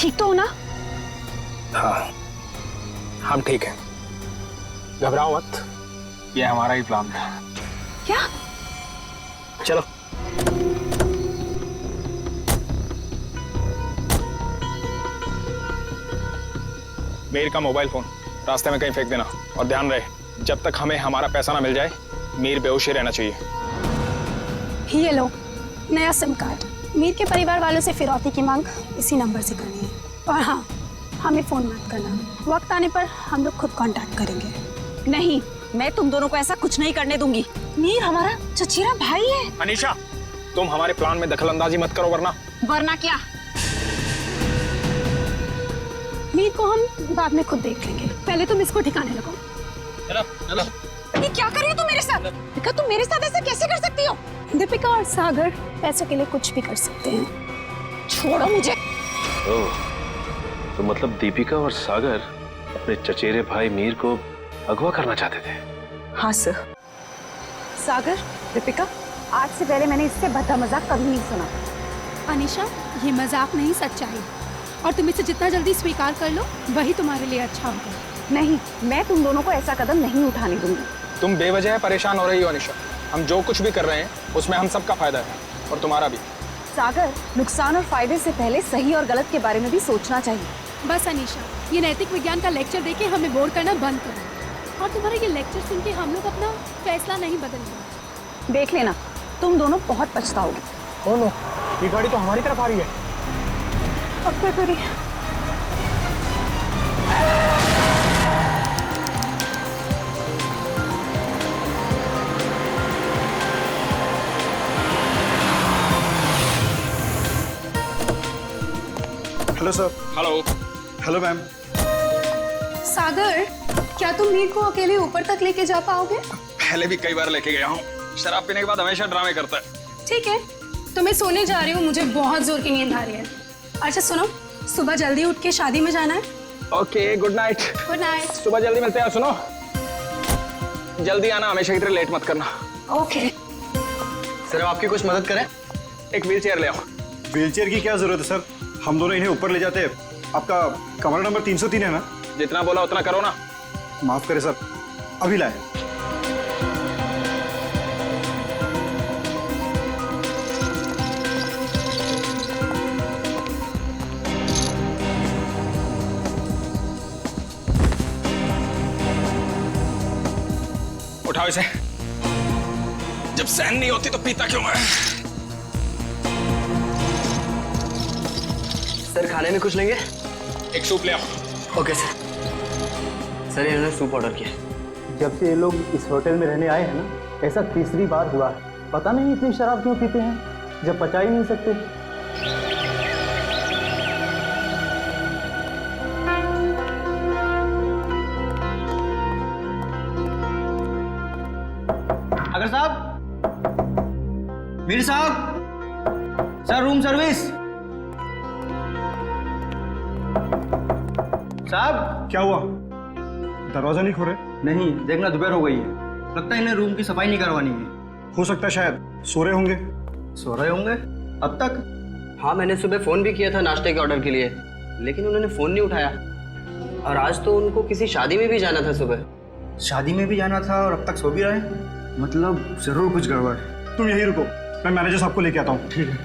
ठीक तो हो ना? हाँ, हम ठीक हैं। घबराओ मत, ये हमारा ही प्लान था। क्या? चलो। मीर का मोबाइल फोन रास्ते में कहीं फेंक देना, और ध्यान रहे जब तक हमें हमारा पैसा ना मिल जाए मीर बेहोश ही रहना चाहिए। ये लो नया सिम कार्ड। मीर के परिवार वालों से फिरौती की मांग इसी नंबर से करनी है। और हाँ, हमें फोन मत करना, वक्त आने पर हम लोग खुद कांटेक्ट करेंगे। नहीं, मैं तुम दोनों को ऐसा कुछ नहीं करने दूंगी। मीर हमारा चचेरा भाई है। अनीशा, तुम हमारे प्लान में दखलंदाजी मत करो, वरना क्या? मीर को हम बाद में खुद देख लेंगे, पहले तुम इसको ठिकाने लगाओ। चलो। ये क्या कर रही हो तुम मेरे साथ? दीपिका, तुम मेरे साथ ऐसा कैसे कर सकती हो? दीपिका और सागर पैसों के लिए कुछ भी कर सकते हैं। छोड़ो मुझे। ओह, तो मतलब दीपिका और सागर अपने चचेरे भाई मीर को अगवा करना चाहते थे। हाँ सर। सागर, दीपिका, आज से पहले मैंने इससे भद्दा मजाक कभी नहीं सुना। अनीशा, ये मजाक नहीं, सच्चाई। और तुम इसे जितना जल्दी स्वीकार कर लो वही तुम्हारे लिए अच्छा होगा। नहीं, मैं तुम दोनों को ऐसा कदम नहीं उठाने दूंगी। तुम बेवजह परेशान हो रही हो अनीशा। हम जो कुछ भी कर रहे हैं उसमें हम सबका फायदा है, और तुम्हारा भी। सागर, नुकसान और फायदे से पहले सही और गलत के बारे में भी सोचना चाहिए। बस अनीशा, ये नैतिक विज्ञान का लेक्चर देके हमें बोर करना बंद करो। और तुम्हारा ये लेक्चर सुन के हम लोग अपना फैसला नहीं बदलेंगे। देख लेना, तुम दोनों बहुत पछताओगे। ओ नो, ये गाड़ी तो हमारी तरफ आ रही है। अब क्या करें? Hello sir. Hello ma'am. Sagar, क्या तुम मीर को अकेले ऊपर तक लेके जा पाओगे? पहले भी कई बार लेके गया हूँ। शराब पीने के बाद हमेशा ड्रामे करता है। ठीक है, तो मैं सोने जा रही हूँ, मुझे बहुत जोर की नींद आ रही है। अच्छा सुनो, सुबह जल्दी उठ के शादी में जाना है। Okay, good night. Good night. सुबह जल्दी मिलते हैं। सुनो, जल्दी आना, हमेशा की तरह लेट मत करना। ओके। सर, आपकी कुछ मदद करें? एक व्हील चेयर ले आओ। व्हीलचेयर की क्या जरूरत है सर? हम दोनों इन्हें ऊपर ले जाते हैं। आपका कमरा नंबर 303 है ना? जितना बोला उतना करो ना। माफ करें सर, अभी लाए। उठाओ इसे। जब सहन नहीं होती तो पीता क्यों है? सर, खाने में कुछ लेंगे? एक सूप ले आओ। Okay sir. सर, इन्होंने सूप ऑर्डर किया। जब से ये लोग इस होटल में रहने आए हैं ना, ऐसा तीसरी बार हुआ है। पता नहीं इतनी शराब क्यों पीते हैं जब पचा ही नहीं सकते। अगर साहब, मीर साहब, सर रूम सर्विस। साहब, क्या हुआ? दरवाजा नहीं खोले? नहीं, देखना दोपहर हो गई है, लगता है इन्हें रूम की सफाई नहीं करवानी है। हो सकता है शायद सो रहे होंगे। सो रहे होंगे अब तक? हाँ, मैंने सुबह फ़ोन भी किया था नाश्ते के ऑर्डर के लिए, लेकिन उन्होंने फ़ोन नहीं उठाया। और आज तो उनको किसी शादी में भी जाना था सुबह। शादी में भी जाना था और अब तक सो भी रहे हैं? मतलब जरूर कुछ गड़बड़ है। तुम यहीं रुको, मैं मैनेजर साहब को लेके आता हूँ। ठीक है।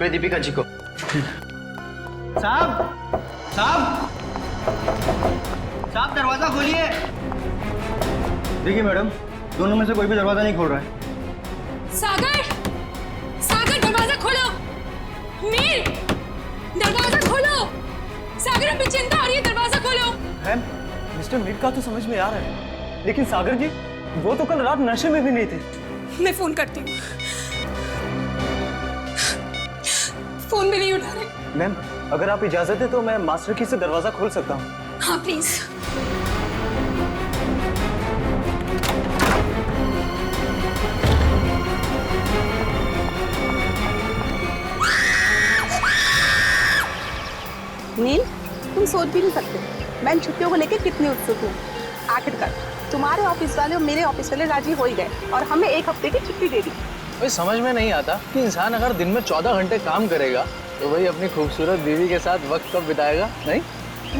मैं दीपिका जी को। साहब, साहब, साहब, दरवाजा खोलिए। देखिए मैडम, दोनों में से कोई भी दरवाजा नहीं खोल रहा है। सागर, सागर दरवाजा खोलो। मीर, दरवाजा खोलो। सागर, हमें चिंता हो रही है, दरवाजा खोलो। मैम, मिस्टर मीर का तो समझ में आ रहा है, लेकिन सागर जी, वो तो कल रात नशे में भी नहीं थे। मैं फोन करती हूँ। फोन भी नहीं उठा रहे। मैम, अगर आप इजाजत है तो मैं मास्टर की से दरवाजा खोल सकता हूँ। हाँ प्लीज। नील, तुम सोच भी नहीं सकते मैं इन छुट्टियों को लेकर कितनी उत्सुक हूँ। आखिरकार तुम्हारे ऑफिस वाले और मेरे ऑफिस वाले राजी हो ही गए और हमें 1 हफ्ते की छुट्टी दे दी। समझ में नहीं आता कि इंसान अगर दिन में 14 घंटे काम करेगा तो भाई अपनी खूबसूरत बीवी के साथ वक्त कब बिताएगा? नहीं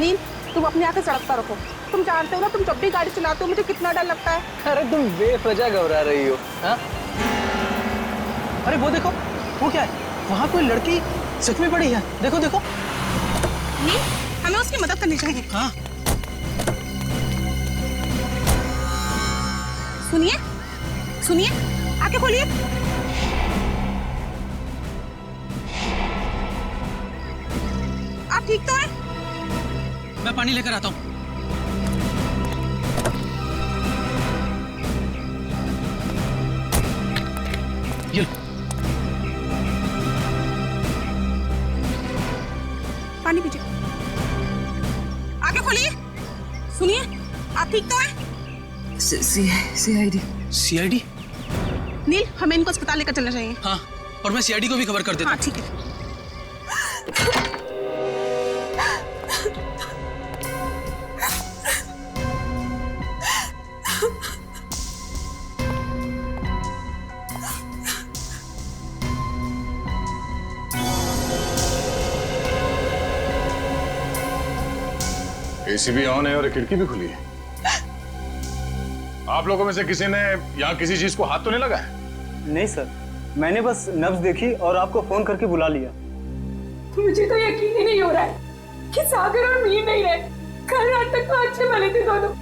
नील, तुम अपनी आंखें सड़कता रखो। तुम जानते हो ना, तुम जब भी गाड़ी चलाते हो मुझे कितना डर लगता है। अरे तुम बेवजह घबरा रही हो। हाँ अरे वो देखो, वो क्या है? वहाँ कोई लड़की सच में पड़ी है। देखो देखो। नील, हमें उसकी मदद करनी चाहिए। हाँ सुनिए सुनिए, आंखें खोलिए। आप ठीक तो हैं? मैं पानी लेकर आता हूँ। ये लो। पानी पीजिए। आंखें खोलिए। सुनिए, आप ठीक तो हैं? सीआईडी? नील, हमें इनको अस्पताल लेकर चलना चाहिए। हाँ, और मैं सीआईडी को भी खबर कर देता हाँ हूँ। ठीक है। एसी भी ऑन है और खिड़की भी खुली है। आप लोगों में से किसी ने यहाँ किसी चीज को हाथ तो नहीं लगाया? नहीं सर, मैंने बस नब्ज देखी और आपको फोन करके बुला लिया। मुझे तो यकीन ही नहीं हो रहा है कि सागर और मीर नहीं रहे। कल रात तक तो अच्छे भले थे दोनों।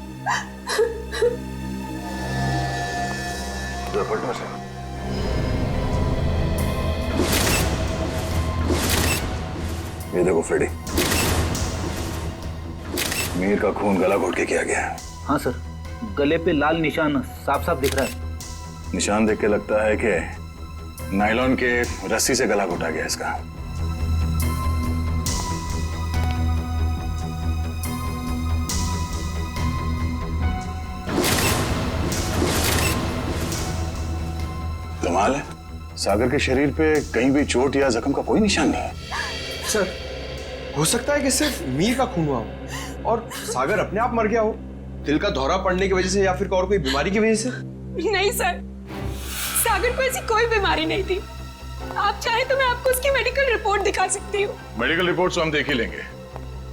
ये देखो फ्रेडी, मीर का खून गला घोट के किया गया है। हाँ सर, गले पे लाल निशान साफ साफ दिख रहा है। निशान देख के लगता है कि नायलॉन के रस्सी से गला घोटा गया इसका। कमाल है, सागर के शरीर पे कहीं भी चोट या जख्म का कोई निशान नहीं है। सर, हो सकता है कि सिर्फ मीर का खून हुआ हो और सागर अपने आप मर गया हो, दिल का दौरा पड़ने की वजह से या फिर और कोई बीमारी की वजह से। नहीं सर, सागर को ऐसी कोई बीमारी नहीं थी। आप चाहे तो मैं आपको उसकी मेडिकल रिपोर्ट दिखा सकती हूँ। मेडिकल रिपोर्ट तो हम देख ही लेंगे।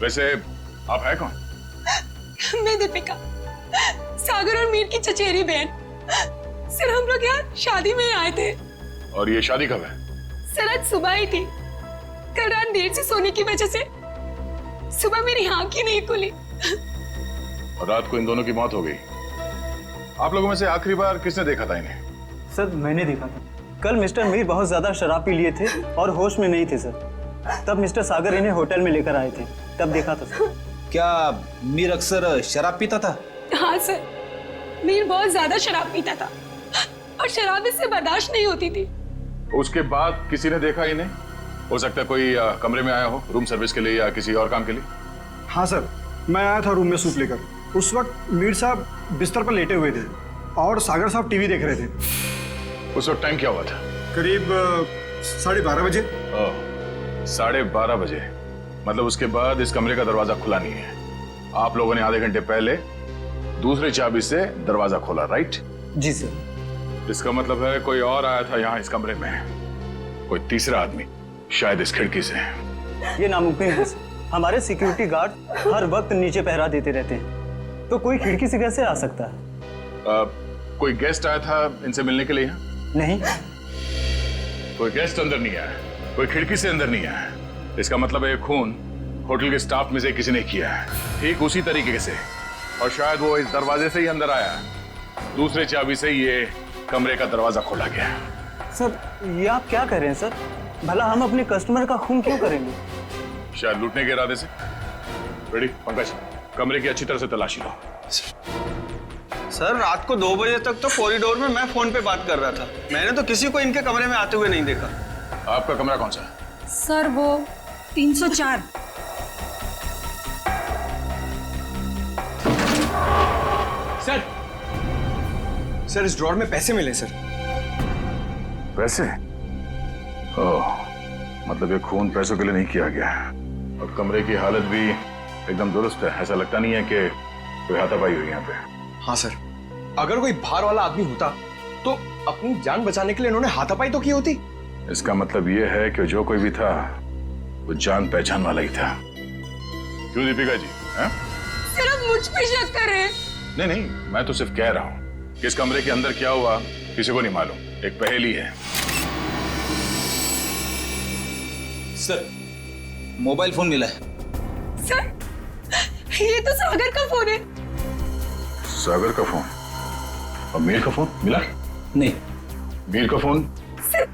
वैसे आप है कौन? मैं दीपिका, सागर और मीर की चचेरी बहन। सर, हम लोग यहाँ शादी में आए थे। और ये शादी कब है? सर, आज सुबह ही थी। कल रात देर से सोने की वजह से सुबह मेरी आंख ही नहीं खुली। और रात को इन दोनों की मौत हो गई। आप लोगों में से आखिरी बार किसने देखा था इन्हें? सर, मैंने देखा था। कल मिस्टर मीर बहुत ज्यादा शराब पी लिए थे और होश में नहीं थे सर। तब मिस्टर सागर इन्हें होटल में लेकर आए थे, तब देखा था सर। क्या मीर अक्सर शराब पीता था? हाँ सर, मीर बहुत ज्यादा शराब पीता था और शराब इससे बर्दाश्त नहीं होती थी। उसके बाद किसी ने देखा इन्हें? हो सकता है कोई कमरे में आया हो रूम सर्विस के लिए या किसी और काम के लिए। हाँ सर, मैं आया था रूम में सूप लेकर। उस वक्त मीर साहब बिस्तर पर लेटे हुए थे और सागर साहब टीवी देख रहे थे। उस वक्त टाइम क्या हुआ था? करीब 12:30 बजे। 12:30 बजे, मतलब उसके बाद इस कमरे का दरवाजा खुला नहीं है। आप लोगों ने आधे घंटे पहले दूसरी चाबी से दरवाजा खोला, राइट? जी सर। इसका मतलब है कोई और आया था यहाँ इस कमरे में, कोई तीसरा आदमी, शायद इस खिड़की से। ये नामुमकिन है सर। हमारे सिक्योरिटी गार्ड हर वक्त नीचे पहरा देते रहते हैं, तो कोई खिड़की से कैसे आ सकता है? कोई गेस्ट आया था इनसे मिलने के लिए यहाँ? नहीं। कोई गेस्ट अंदर नहीं आया, कोई खिड़की से अंदर नहीं आया। इसका मतलब है खून होटल के स्टाफ में से किसी ने किया है, ठीक उसी तरीके से। और शायद वो इस दरवाजे से ही अंदर आया, दूसरे चाबी से ये कमरे का दरवाजा खोला गया। सर, ये आप क्या कह रहे हैं सर? भला हम अपने कस्टमर का खून क्यों करेंगे? शायद लूटने के इरादे से। रेडी पंकज, कमरे की अच्छी तरह से तलाशी लो। सर, रात को 2 बजे तक तो कॉरिडोर में मैं फोन पे बात कर रहा था। मैंने तो किसी को इनके कमरे में आते हुए नहीं देखा। आपका कमरा कौन सा है? सर, वो 304। सर, इस ड्रॉर में पैसे मिले सर। पैसे? ओह, मतलब ये खून पैसों के लिए नहीं किया गया। और कमरे की हालत भी एकदम दुरुस्त है, ऐसा लगता नहीं है कि कोई हाथापाई हुई यहाँ पे। हाँ सर, अगर कोई बाहर वाला आदमी होता तो अपनी जान बचाने के लिए इन्होंने हाथापाई तो की होती। इसका मतलब ये है कि जो कोई भी था वो जान पहचान वाला ही था। क्यों दीपिका जी? हैं? सिर्फ मुझ पे शक कर रहे हैं। नहीं नहीं, मैं तो सिर्फ कह रहा हूँ कि इस कमरे के अंदर क्या हुआ किसी को नहीं मालूम, एक पहेली है। सर, मोबाइल फोन मिला है। सर, ये तो सागर का फोन है। सागर का फोन और मीर का फोन मिला? नहीं। मीर का फोन सर,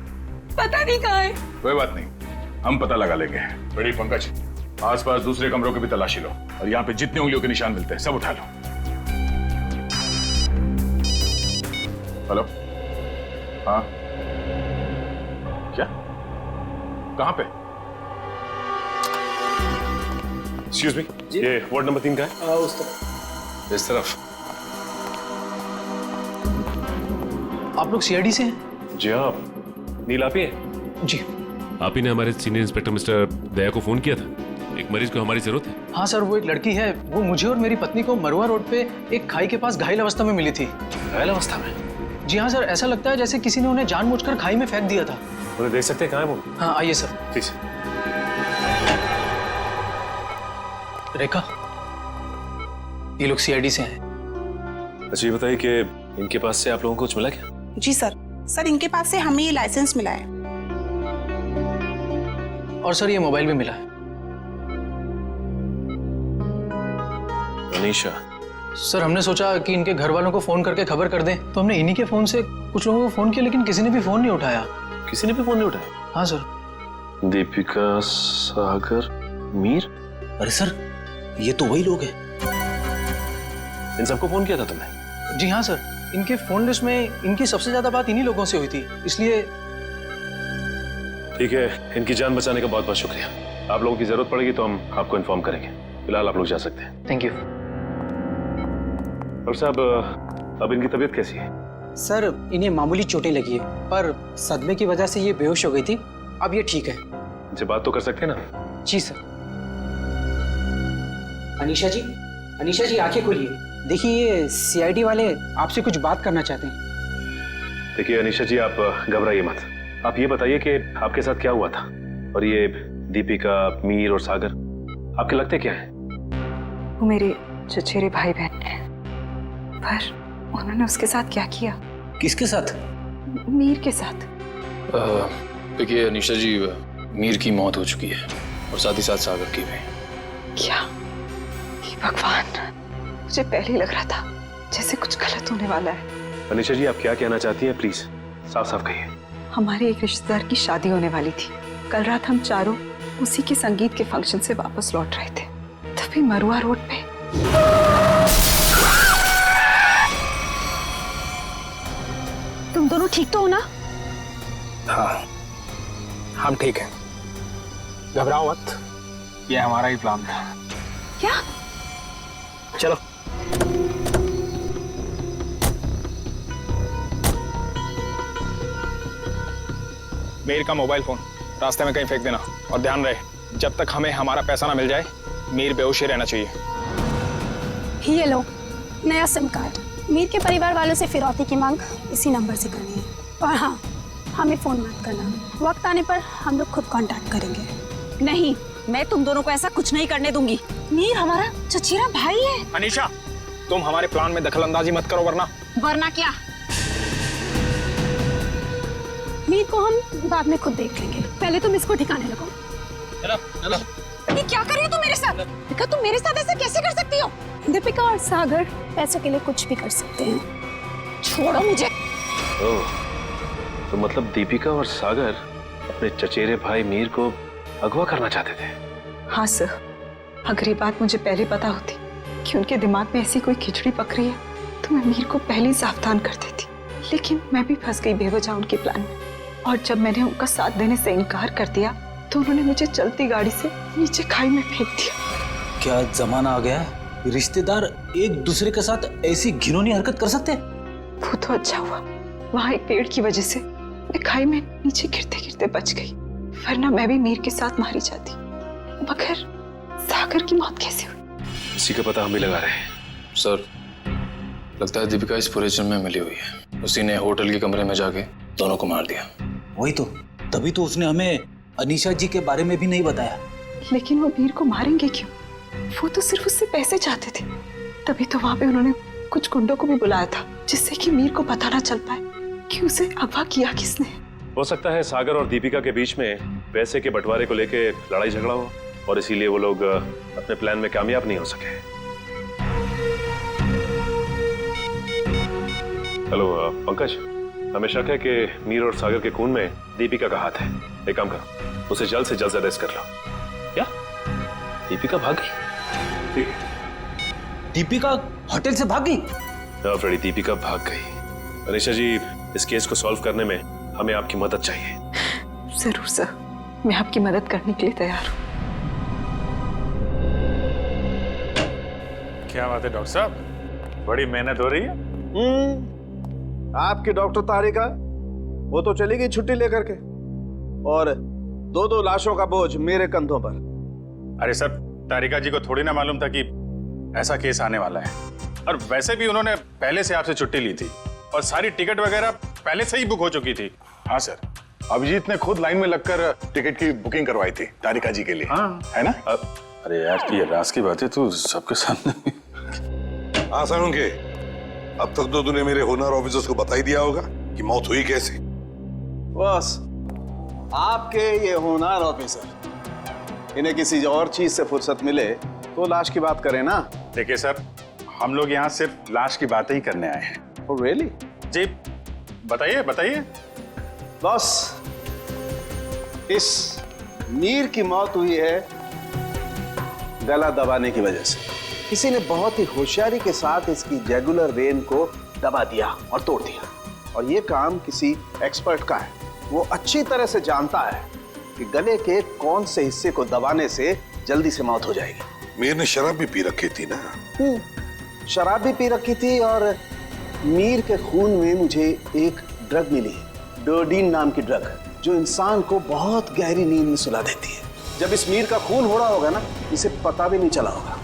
पता नहीं कहाँ है। कोई बात नहीं, हम पता लगा लेंगे। बड़ी पंकज, आसपास दूसरे कमरों की भी तलाशी लो और यहाँ पे जितने उंगलियों के निशान मिलते हैं सब उठा लो। हेलो, हाँ, क्या, कहाँ पे? एक्सक्यूज मी, ये वार्ड नंबर 3 का है? उस तरफ। इस तरफ। आप लोग सीआईडी से हैं? जी हाँ, नील आप ही हैं? जी आप ही ने हमारे सीनियर इंस्पेक्टर मिस्टर दया को फोन किया था। एक मरीज को हमारी जरूरत है। हाँ सर, वो एक लड़की है, वो मुझे और मेरी पत्नी को मरुआ रोड पे एक खाई के पास घायल अवस्था में मिली थी। घायल अवस्था में? जी हाँ सर, ऐसा लगता है जैसे किसी ने उन्हें जानबूझकर खाई में फेंक दिया था। उन्हें देख सकते हैं, कहाँ है वो? हाँ आइए सर। प्लीज। रेखा, ये लोग सीआईडी से हैं। अच्छा ये बताइए कि इनके पास से आप लोगों को कुछ मिला क्या? जी सर, इनके पास से हमें ये लाइसेंस मिला है। और सर ये मोबाइल भी मिला है। अनीशा? सर हमने सोचा कि इनके घर वालों को फोन करके खबर कर दें, तो हमने इन्हीं के फोन से कुछ लोगों को फोन किया, लेकिन किसी ने भी फोन नहीं उठाया। किसी ने भी फोन नहीं उठाया? हाँ सर। दीपिका, सागर, मीर? अरे सर, ये तो वही लोग हैं। इन सबको फोन किया था तुमने? जी हाँ सर, इनके फोन लिस्ट में इनकी सबसे ज्यादा बात इन्हीं लोगों से हुई थी, इसलिए। ठीक है, इनकी जान बचाने का बहुत बहुत शुक्रिया। आप लोगों की जरूरत पड़ेगी तो हम आपको इन्फॉर्म करेंगे। फिलहाल आप लोग जा सकते हैं। Thank you. डॉक्टर साहब, अब इनकी तबीयत कैसी है? सर इन्हें मामूली चोटें लगी है, पर सदमे की वजह से ये बेहोश हो गई थी। अब ये ठीक है। इनसे बात तो कर सकते हैं ना? जी सर। अनीशा जी आंखें खोलिए। देखिए ये सीआईडी वाले आपसे कुछ बात करना चाहते हैं। देखिए अनीशा जी, आप घबराइए मत। आप ये बताइए कि आपके साथ क्या हुआ था, और ये दीपिका, मीर और सागर आपके लगते क्या हैं? वो मेरे चचेरे भाई बहन हैं, पर उन्होंने उसके साथ क्या किया? किसके साथ? मीर के साथ। देखिए अनीशा जी, मीर की मौत हो चुकी है और साथ ही साथ सागर की भी। क्या? हे भगवान, मुझे पहले ही लग रहा था जैसे कुछ गलत होने वाला है। अनीशा जी, आप क्या कहना चाहती हैं? प्लीज साफ साफ कहिए। हमारे एक रिश्तेदार की शादी होने वाली थी। कल रात हम चारों उसी के संगीत के फंक्शन से वापस लौट रहे थे, तभी मरुआ रोड पे तुम दोनों ठीक तो हो ना? हाँ, हम ठीक हैं। घबराओ मत, ये हमारा ही प्लान था। क्या? चलो। मीर का मोबाइल फोन रास्ते में कहीं फेंक देना, और ध्यान रहे जब तक हमें हमारा पैसा ना मिल जाए मीर बेहोश ही रहना चाहिए। ये लो नया सिम कार्ड। मीर के परिवार वालों से फिरौती की मांग इसी नंबर से करनी है। और हाँ, हमें फोन मत करना, वक्त आने पर हम लोग खुद कांटेक्ट करेंगे। नहीं, मैं तुम दोनों को ऐसा कुछ नहीं करने दूंगी। मीर हमारा चचेरा भाई है। अनीशा, तुम हमारे प्लान में दखल अंदाजी मत करो, वरना क्या? मीर को हम बाद में खुद देख लेंगे, पहले तुम इसको ठिकाने लगो। चलो। ये क्या कर रही हो तुम मेरे साथ? दीपिका, तुम मेरे साथ ऐसा कैसे कर सकती हो? दीपिका और सागर पैसों के लिए कुछ भी कर सकते हैं। छोड़ो मुझे। ओह, तो मतलब दीपिका और सागर अपने चचेरे भाई मीर को अगवा करना चाहते थे? हाँ सर, अगर ये बात मुझे पहले पता होती कि उनके दिमाग में ऐसी कोई खिचड़ी पक रही है, तो मैं मीर को पहले ही सावधान कर देती। लेकिन मैं भी फंस गई बेवजह उनके प्लान में, और जब मैंने उनका साथ देने से इनकार कर दिया तो उन्होंने मुझे चलती गाड़ी से नीचे खाई में फेंक दिया। क्या जमाना आ गया है? रिश्तेदार एक दूसरे के साथ ऐसी घिनौनी हरकत कर सकते हैं? वो तो अच्छा हुआ, वहाँ एक पेड़ की वजह से मैं खाई में नीचे गिरते गिरते बच गई, वरना मैं भी मीर के साथ मारी जाती। मगर सागर की मौत कैसे हुई? इसी का पता हम भी लगा रहे हैं। सर, लगता है दीपिका इस पूरे जुर्म में मिली हुई है। उसी ने होटल के कमरे में जाके दोनों को मार दिया। वही तो, तभी तो उसने हमें अनीशा जी के बारे में भी नहीं बताया। लेकिन वो मीर को मारेंगे क्यों? वो तो सिर्फ उससे पैसे चाहते थे। तभी तो वहां पे उन्होंने कुछ गुंडों को भी बुलाया था, जिससे कि मीर को पता ना चल पाए कि उसे अगवा किया किसने। हो सकता है सागर और दीपिका के बीच में पैसे के बंटवारे को लेके लड़ाई झगड़ा हो और इसीलिए वो लोग अपने प्लान में कामयाब नहीं हो सके। हेलो पंकज, हमें शक है कि मीर और सागर के खून में दीपिका का हाथ है। एक काम करो, उसे जल्द से जल्द अरेस्ट कर लो। क्या दीपिका भाग गई? ठीक है। दीपिका होटल से भाग गई? हाँ फ्रेडी, दीपिका भाग गई। अनीशा जी, इस केस को सॉल्व करने में हमें आपकी मदद चाहिए। जरूर सर, मैं आपकी मदद करने के लिए तैयार हूँ। क्या बात है डॉक्टर साहब, बड़ी मेहनत हो रही है। आपकी डॉक्टर तारिका, वो तो चली गई छुट्टी लेकर के, और दो लाशों का बोझ मेरे कंधों पर। अरे सर, तारिका जी को थोड़ी ना मालूम था कि ऐसा केस आने वाला है, और वैसे भी उन्होंने पहले से आपसे छुट्टी ली थी और सारी टिकट वगैरह पहले से ही बुक हो चुकी थी। हाँ सर, अभिजीत ने खुद लाइन में लगकर टिकट की बुकिंग करवाई थी तारिका जी के लिए। हाँ है ना? अरे यार, ये राज की बातें तो सबके सामने। हाँ साळुंखे, अब तक तो तूने मेरे होनर ऑफिसर्स को बता ही दिया होगा कि मौत हुई कैसे। बस आपके ये होनहार ऑफिसर, इन्हें किसी और चीज से फुर्सत मिले तो लाश की बात करें ना। देखिए सर, हम लोग यहाँ सिर्फ लाश की बातें ही करने आए हैं। Oh, really? जी बताइए बताइए। बस इस मीर की मौत हुई है गला दबाने की वजह से। किसी ने बहुत ही होशियारी के साथ इसकी जैगुलर वेन को दबा दिया और तोड़ दिया, और ये काम किसी एक्सपर्ट का है। वो अच्छी तरह से जानता है कि गले के कौन से हिस्से को दबाने से जल्दी से मौत हो जाएगी। मीर ने शराब भी पी रखी थी ना? शराब भी पी रखी थी, और मीर के खून में मुझे एक ड्रग मिली, डोडीन नाम की ड्रग, जो इंसान को बहुत गहरी नींद में सुला देती है। जब इस मीर का खून हो रहा होगा ना, इसे पता भी नहीं चला होगा।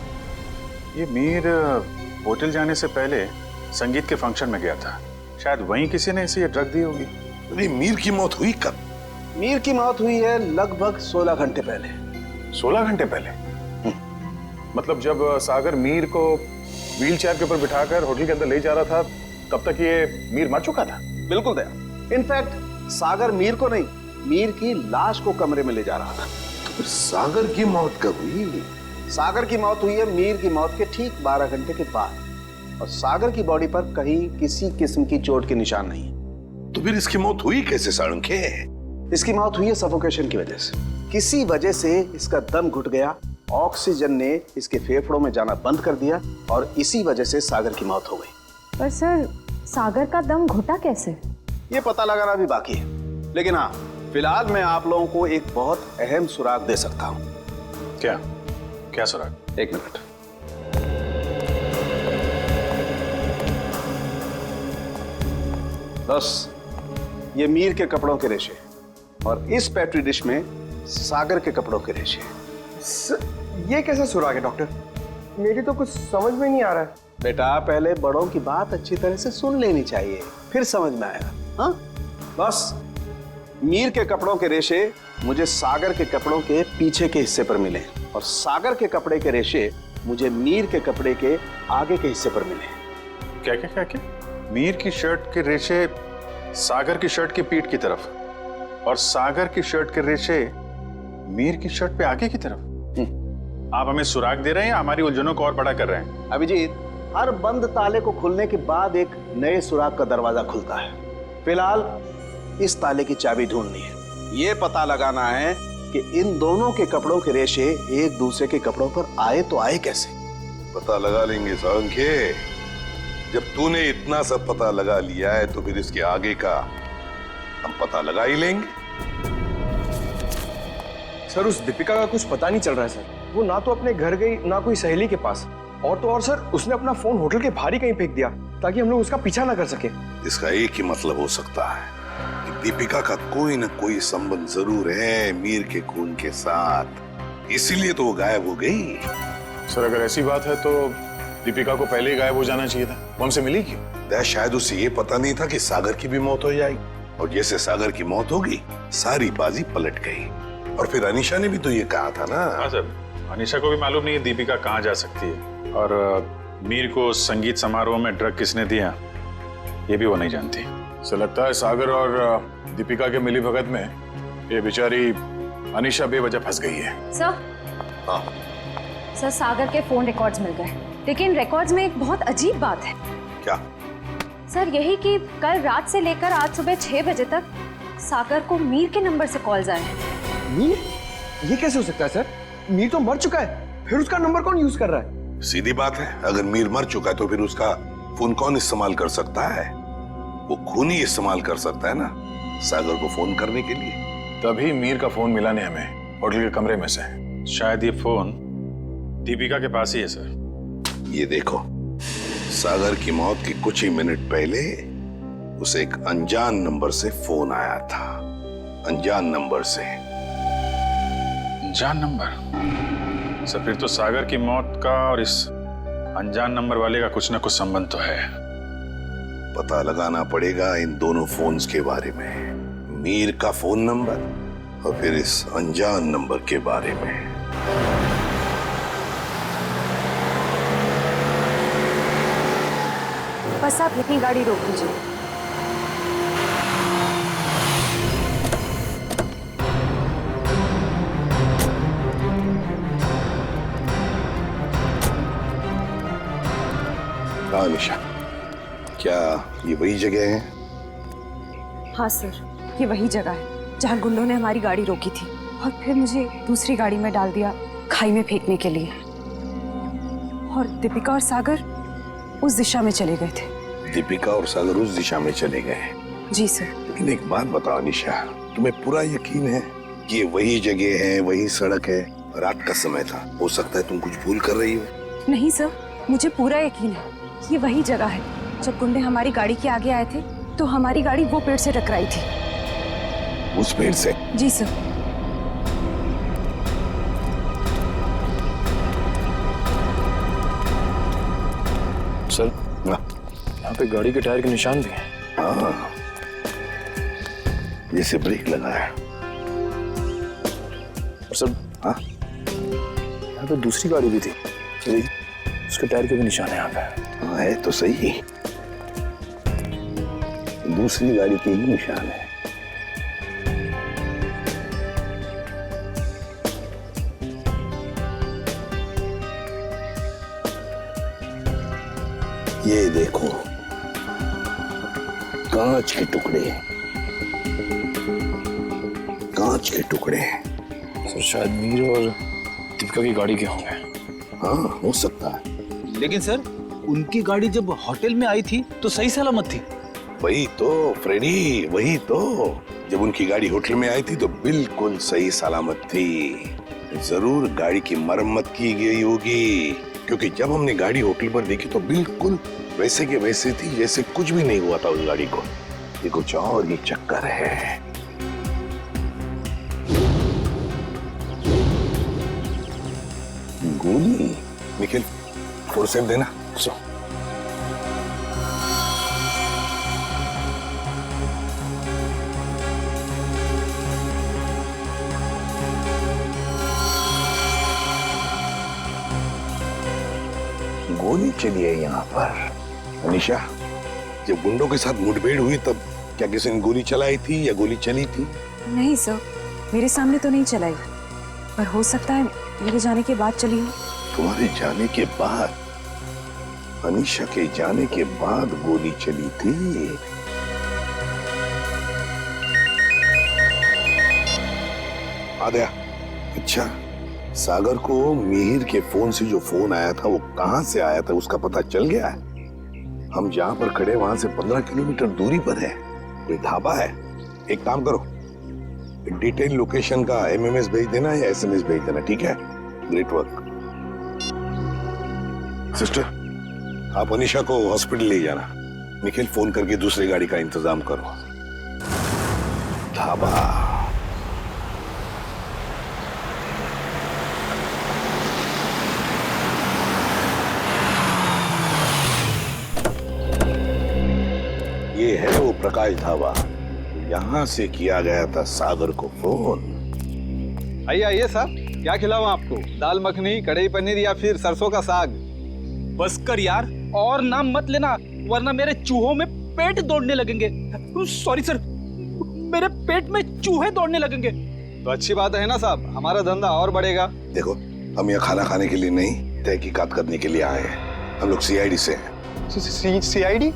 ये मीर होटल जाने से पहले संगीत के फंक्शन में गया था, शायद वहीं किसी ने इसे ये ड्रग दी होगी। नहीं, मीर की मौत हुई कब? मीर की मौत हुई है लगभग 16 घंटे पहले। 16 घंटे पहले? मतलब जब सागर मीर को व्हील चेयर के ऊपर बिठाकर होटल के अंदर ले जा रहा था, तब तक ये मीर मर चुका था? बिल्कुल दया। इनफैक्ट सागर मीर को नहीं, मीर की लाश को कमरे में ले जा रहा था। तो फिर सागर की मौत कब हुई? सागर की मौत हुई है मीर की मौत के ठीक 12 घंटे के बाद, और सागर की बॉडी पर कहीं किसी किस्म की चोट के निशान नहीं है। तो फिर इसकी मौत हुई कैसे साळुंखे? इसकी मौत हुई है सफोकेशन की वजह से। किसी वजह से इसका दम घुट गया, ऑक्सीजन ने इसके फेफड़ों में जाना बंद कर दिया, और इसी वजह से सागर की मौत हो गई। पर सर, सागर का दम घुटा कैसे? ये पता लगाना भी बाकी है, लेकिन हाँ, फिलहाल मैं आप लोगों को एक बहुत अहम सुराग दे सकता हूँ। क्या क्या सुराग? एक मिनट। बस ये मीर के कपड़ों के रेशे, और इस पेट्री डिश में सागर के कपड़ों के रेशे। ये कैसे सुराग है डॉक्टर? मेरी तो कुछ समझ में नहीं आ रहा है। बेटा, पहले बड़ों की बात अच्छी तरह से सुन लेनी चाहिए, फिर समझ में आएगा। हाँ, बस मीर के कपड़ों के रेशे मुझे सागर के कपड़ों के पीछे के हिस्से पर मिले, और सागर के कपड़े के रेशे मुझे मीर के कपड़े के आगे के हिस्से पर मिले। क्या क्या क्या क्या? मीर की शर्ट के रेशे सागर की शर्ट की पीठ की तरफ, और सागर की शर्ट के रेशे मीर की शर्ट पे आगे की तरफ। आप हमें सुराग दे रहे हैं या हमारी उलझनों को और बड़ा कर रहे हैं? अभिजीत, हर बंद ताले को खुलने के बाद एक नए सुराग का दरवाजा खुलता है। फिलहाल इस ताले की चाबी ढूंढनी है। ये पता लगाना है कि इन दोनों के कपड़ों के रेशे एक दूसरे के कपड़ों पर आए तो आए कैसे। पता लगा लेंगे साळुंखे। जब तूने इतना सब पता लगा लिया है तो फिर इसके आगे का हम पता लगा ही लेंगे। सर, उस दीपिका का कुछ पता नहीं चल रहा है सर। वो ना तो अपने घर गई, ना कोई सहेली के पास, और तो और सर, उसने अपना फोन होटल के बाहर ही कहीं फेंक दिया ताकि हम लोग उसका पीछा ना कर सके। इसका एक ही मतलब हो सकता है कि दीपिका का कोई ना कोई संबंध जरूर है मीर के खून के साथ, इसीलिए तो वो गायब हो गई। सर, अगर ऐसी बात है तो दीपिका को पहले ही गायब हो जाना चाहिए था। वो हमसे मिली क्यों? शायद उसे ये पता नहीं था कि सागर की भी मौत हो जाएगी, और जैसे सागर की मौत होगी सारी बाजी पलट गई। और फिर अनीशा ने भी तो ये कहा था ना। हाँ सर, अनीशा को भी मालूम नहीं है दीपिका कहाँ जा सकती है, और मीर को संगीत समारोह में ड्रग किसने दिया ये भी वो नहीं जानती। सो लगता है सागर और दीपिका के मिली भगत में ये बेचारी अनीशा बेवजह फंस गई है। सर, हाँ सर सागर के फोन रिकॉर्ड्स मिल गए, लेकिन रिकॉर्ड्स में एक बहुत अजीब बात है। क्या? सर यही कि कल रात से लेकर आज सुबह 6 बजे तक सागर को मीर के नंबर से कॉल्स आए हैं। मीर? ये कैसे हो सकता है सर? मीर तो मर चुका है, फिर उसका नंबर कौन यूज कर रहा है? सीधी बात है, अगर मीर मर चुका है तो फिर उसका फोन कौन इस्तेमाल कर सकता है? वो खून ही इस्तेमाल कर सकता है ना सागर को फोन करने के लिए। तभी मीर का फोन मिला नहीं हमें होटल के कमरे में से। शायद ये फोन दीपिका के पास ही है सर। ये देखो, सागर की मौत के कुछ ही मिनट पहले उसे एक अनजान नंबर से फोन आया था। अनजान नंबर से। अनजान नंबर? सर फिर तो सागर की मौत का और इस अनजान नंबर वाले का कुछ ना कुछ संबंध तो है। पता लगाना पड़ेगा इन दोनों फोन्स के बारे में, मीर का फोन नंबर और फिर इस अनजान नंबर के बारे में। बस आप यहीं गाड़ी रोक दीजिए। हाँ निशा, क्या ये वही जगह है? हाँ सर, ये वही जगह है जहाँ गुंडों ने हमारी गाड़ी रोकी थी और फिर मुझे दूसरी गाड़ी में डाल दिया खाई में फेंकने के लिए। और दीपिका और सागर उस दिशा में चले गए थे। दीपिका और सागर उस दिशा में चले गए? जी सर। लेकिन एक बात बताओ निशा, तुम्हें पूरा यकीन है कि ये वही जगह है, वही सड़क है? रात का समय था, हो सकता है तुम कुछ भूल कर रही हो। नहीं सर, मुझे पूरा यकीन है ये वही जगह है। जब गुंडे हमारी गाड़ी के आगे आए थे तो हमारी गाड़ी वो पेड़ से टकराई थी। उस पेड़ से? जी सर। सर, यहाँ पे गाड़ी के टायर के निशान भी हैं। हाँ, जैसे ब्रेक लगा है। और सर, हाँ, यहाँ पे दूसरी गाड़ी भी थी, उसके टायर के भी निशान है यहाँ पे। हाँ है तो सही, दूसरी गाड़ी के ही निशान है। ये देखो, कांच के टुकड़े, कांच के टुकड़े। सर शायद मीर और दीपिका की गाड़ी के होंगे। हाँ हो सकता है। लेकिन सर, उनकी गाड़ी जब होटल में आई थी तो सही सलामत थी। वही तो फ्रेडी, वही तो। जब उनकी गाड़ी होटल में आई थी तो बिल्कुल सही सलामत थी। जरूर गाड़ी की मरम्मत की गई होगी, क्योंकि जब हमने गाड़ी होटल पर देखी तो बिल्कुल वैसे के वैसे थी जैसे कुछ भी नहीं हुआ था उस गाड़ी को। ये कुछ और ही चक्कर है। गोली? निखिल, फोर्सेप देना। सो गोली चली है यहाँ पर। अनीशा, जब गुंडों के साथ मुठभेड़ हुई तब क्या किसी ने गोली चलाई थी या गोली चली थी? नहीं सर, मेरे सामने तो नहीं चलाई, पर हो सकता है मेरे जाने के बाद चली हो। तुम्हारे जाने के बाद? अनीशा के जाने के बाद गोली चली थी? आ गया। अच्छा, सागर को मिहिर के फोन से जो फोन आया था वो कहां से आया था उसका पता चल गया है? हम जहां पर खड़े वहां से 15 किलोमीटर दूरी पर है, कोई ढाबा है। एक काम करो, डिटेल लोकेशन का एमएमएस भेज देना या एसएमएस भेज देना, ठीक है? Great work. सिस्टर, आप अनीशा को हॉस्पिटल ले जाना। निखिल, फोन करके दूसरी गाड़ी का इंतजाम करो। ढाबा। ये है वो प्रकाश ढाबा, यहां से किया गया था सागर को फोन। आइए आइए साहब, क्या खिलाऊं आपको? दाल मखनी, कढ़ाई पनीर या फिर सरसों का साग? बस कर यार, और नाम मत लेना वरना मेरे चूहों में पेट दौड़ने लगेंगे। सॉरी सर, मेरे पेट में चूहे दौड़ने लगेंगे। तो अच्छी बात है ना साहब, हमारा धंधा और बढ़ेगा। देखो, हम यहाँ खाना खाने के लिए नहीं, तहकीकात करने के लिए आए हैं। हम लोग सीआईडी से हैं। सीआईडी?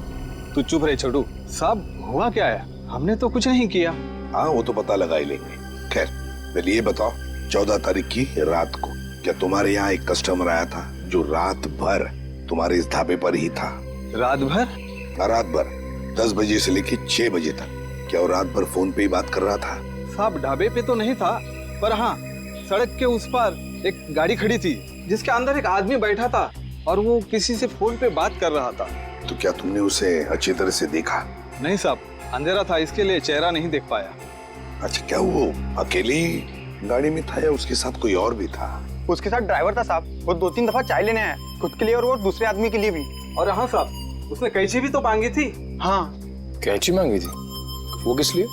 तू चुप रहे छोटू। साहब हुआ क्या है? हमने तो कुछ नहीं किया। हाँ, वो तो पता लगा ही लेंगे। खैर, पहले ये बताओ, 14 तारीख की रात को क्या तुम्हारे यहाँ एक कस्टमर आया था जो रात भर तुम्हारे इस ढाबे पर ही था? रात भर? रात भर 10 बजे से लेकर 6 बजे तक। क्या वो रात भर फोन पे ही बात कर रहा था? साहब ढाबे पे तो नहीं था, पर हाँ, सड़क के उस पार एक गाड़ी खड़ी थी जिसके अंदर एक आदमी बैठा था और वो किसी से फोन पे बात कर रहा था। तो क्या तुमने उसे अच्छी तरह से देखा? नहीं साहब, अंधेरा था, इसके लिए चेहरा नहीं देख पाया। अच्छा, क्या वो अकेली गाड़ी में था या उसके साथ कोई और भी था? उसके साथ ड्राइवर था साहब। वो 2-3 दफा चाय लेने आया, खुद के लिए और वो दूसरे आदमी के लिए भी। और हाँ साहब, उसने कैंची भी तो मांगी थी। हाँ, कैंची मांगी थी? वो किस लिए?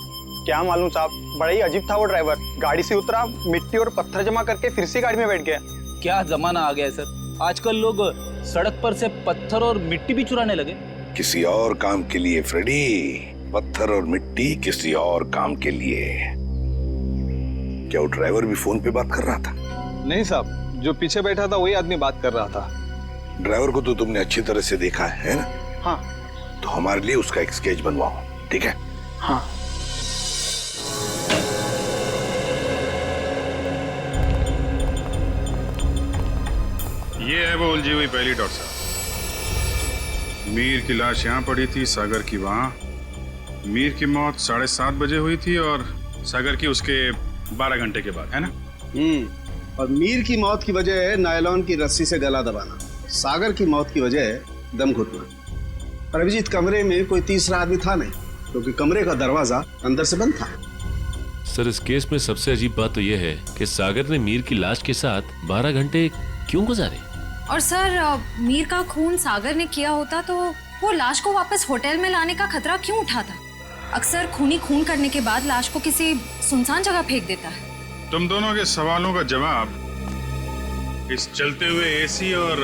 क्या मालूम साहब, बड़ा ही अजीब था वो ड्राइवर। गाड़ी से उतरा, मिट्टी और पत्थर जमा करके फिर से गाड़ी में बैठ गया। क्या जमाना आ गया है सर, आजकल लोग सड़क पर से पत्थर और मिट्टी भी चुराने लगे। किसी और काम के लिए फ्रेडी, पत्थर और मिट्टी किसी और काम के लिए। क्या वो ड्राइवर भी फोन पे बात कर रहा था? नहीं साहब, जो पीछे बैठा था वही आदमी बात कर रहा था। ड्राइवर को तो तुमने अच्छी तरह से देखा है ना? हाँ। तो हमारे लिए उसका एक स्केच बनवाओ, ठीक है? हाँ। ये है वो उलझी हुई पहली डॉट साहब। मीर की लाश यहाँ पड़ी थी, सागर की वहाँ। मीर की मौत 7:30 बजे हुई थी और सागर की उसके 12 घंटे के बाद, है ना? और मीर की मौत की वजह है नायलॉन की रस्सी से गला दबाना, सागर की मौत की वजह है दम घुटना। पर अभिजीत, कमरे में कोई तीसरा आदमी था नहीं, क्योंकि कमरे का दरवाजा अंदर से बंद था। सर, इस केस में सबसे अजीब बात तो यह है कि सागर ने मीर की लाश के साथ 12 घंटे क्यों गुजारे? और सर, मीर का खून सागर ने किया होता तो वो लाश को वापस होटल में लाने का खतरा क्यों उठाता? अक्सर खूनी खून करने के बाद लाश को किसी सुनसान जगह फेंक देता है। तुम दोनों के सवालों का जवाब इस चलते हुए एसी और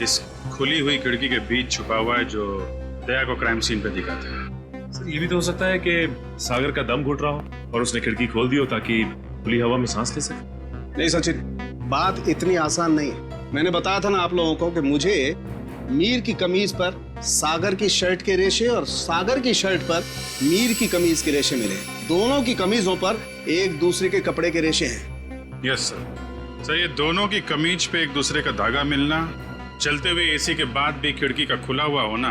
इस खुली हुई खिड़की के बीच छुपा हुआ है जो दया को क्राइम सीन पे दिखाता है। सर, ये भी तो हो सकता है कि सागर का दम घुट रहा हो और उसने खिड़की खोल दी हो ताकि खुली हवा में सांस ले सके। नहीं सचिन, बात इतनी आसान नहीं है। मैंने बताया था ना आप लोगों को कि मुझे मीर की कमीज पर सागर की शर्ट के रेशे और सागर की शर्ट पर मीर की कमीज के रेशे मिले। दोनों की कमीजों पर एक दूसरे के कपड़े के रेशे हैं। Yes sir. सर, ये दोनों की कमीज पे एक दूसरे का धागा मिलना, चलते हुए एसी के बाद भी खिड़की का खुला हुआ होना,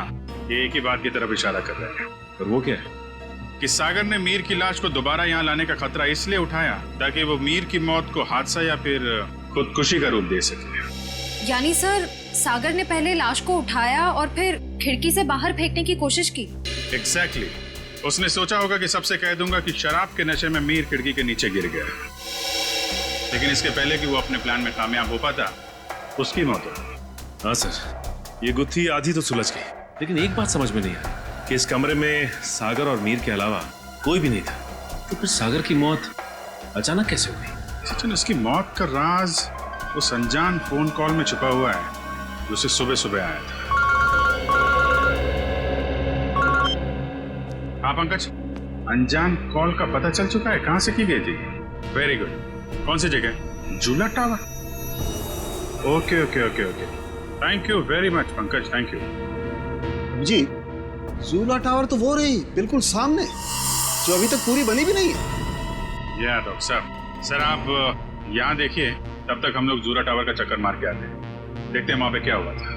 ये एक ही बात की तरफ इशारा कर रहा है। और वो क्या है? कि सागर ने मीर की लाश को दोबारा यहाँ लाने का खतरा इसलिए उठाया ताकि वो मीर की मौत को हादसा या फिर खुदकुशी का रूप दे सके। यानी सर, सागर ने पहले लाश को उठाया और फिर खिड़की से बाहर फेंकने की कोशिश की। एग्जैक्टली। उसने सोचा होगा कि सबसे कह दूंगा कि शराब के नशे में मीर खिड़की के नीचे गिर गया, लेकिन इसके पहले कि वो अपने प्लान में कामयाब हो पाता, उसकी मौत हो। हाँ सर, ये गुत्थी आधी तो सुलझ गई, लेकिन एक बात समझ में नहीं आई कि इस कमरे में सागर और मीर के अलावा कोई भी नहीं था, तो फिर सागर की मौत अचानक कैसे हो गई? सचिन, उसकी मौत का राज उस अनजान फोन कॉल में छुपा हुआ है जो उसे सुबह सुबह आया था। हाँ पंकज, अनजान कॉल का पता चल चुका है कहां से की गई थी? Very good. कौन सी जगह? झूला tower. Okay okay okay okay, thank you very much Pankaj, thank you. जी, झूला टावर तो वो रही बिल्कुल सामने, जो अभी तक पूरी बनी भी नहीं है। या डॉक्टर साहब, सर आप यहाँ देखिए, तब तक हम लोग झूला टावर का चक्कर मार के आते हैं, देखते हैं वहां पे क्या हुआ था।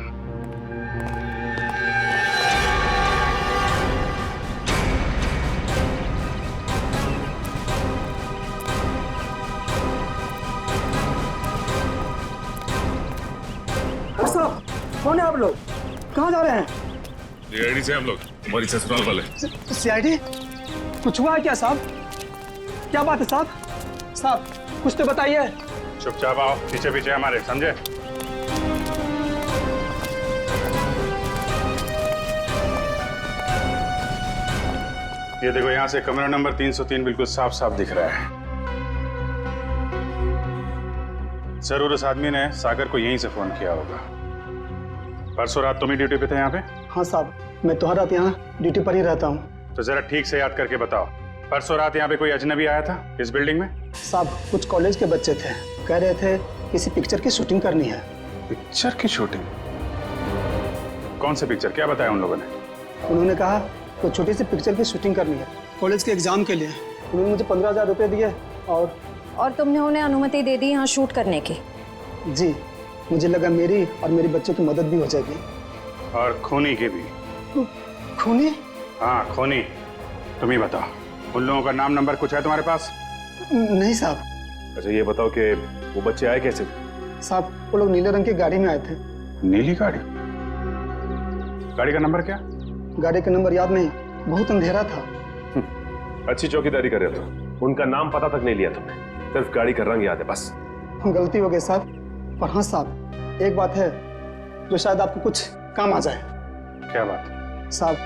साहब, कौन है आप लोग? कहाँ जा रहे हैं? रेडी से हम लोग, हमारी ससुराल वाले। सीआईडी? कुछ हुआ है क्या साहब? क्या बात है साहब? साहब कुछ तो बताइए। चुपचाप आओ, पीछे पीछे हमारे, समझे? ये देखो, यहाँ से कमरा नंबर 303 बिल्कुल साफ साफ दिख रहा है। जरूर उस आदमी ने सागर को यहीं से फोन किया होगा। परसों रात तुम ही ड्यूटी पे थे यहाँ पे? हाँ साहब, मैं तो हर रात यहाँ ड्यूटी पर ही रहता हूँ। तो जरा ठीक से याद करके बताओ, परसों रात यहाँ पे कोई अजनबी आया था इस बिल्डिंग में? साहब, कुछ कॉलेज के बच्चे थे, कह रहे थे किसी पिक्चर की शूटिंग करनी है। पिक्चर की शूटिंग? कौन सी पिक्चर, क्या बताया उन लोगों ने? उन्होंने कहा तो छोटी सी पिक्चर की शूटिंग करनी है कॉलेज के एग्जाम के लिए। उन्होंने मुझे 15,000 रुपये दिए और तुमने उन्हें अनुमति दे दी यहाँ शूट करने की? जी, मुझे लगा मेरी और मेरे बच्चों की मदद भी हो जाएगी। और खूनी की भी। खूनी? हाँ खूनी। तुम ही बताओ, उन लोगों का नाम नंबर कुछ है तुम्हारे पास? नहीं साहब। अच्छा ये बताओ कि वो बच्चे आए कैसे? साहब, वो लोग नीले रंग की गाड़ी में आए थे। नीली गाड़ी? गाड़ी का नंबर क्या? गाड़ी का नंबर याद नहीं, बहुत अंधेरा था। अच्छी चौकीदारी कर रहे हो। उनका नाम पता तक नहीं लिया तुमने, सिर्फ गाड़ी का रंग याद है बस। गलती हो गई साहब। पर हाँ साहब, एक बात है जो शायद आपको कुछ काम आ जाए। क्या बात? साहब,